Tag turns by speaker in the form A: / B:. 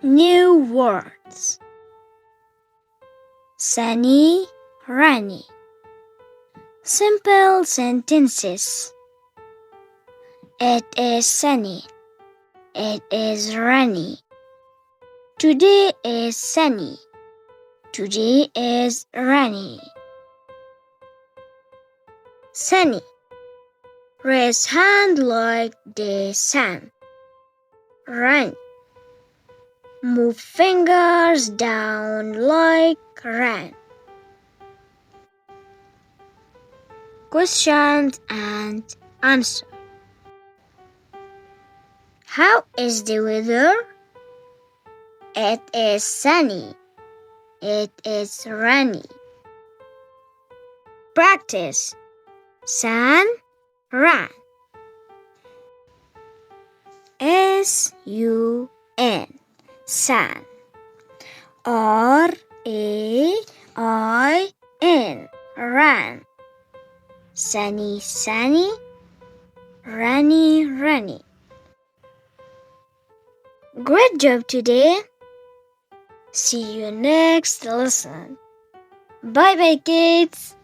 A: New words. Sunny, rainy. Simple sentences. It is sunny. It is rainy. Today is sunny. Today is rainy. Sunny. Raise hand like the sun. Rain. Move fingers down like rain. Questions and answer. How is the weather? It is sunny. It is rainy. Practice. Sun, rain. S-U-N. Sun. R-A-I-N. Rain. Sunny, sunny. Rainy, rainy. Great job today. See you next lesson. Bye bye, kids.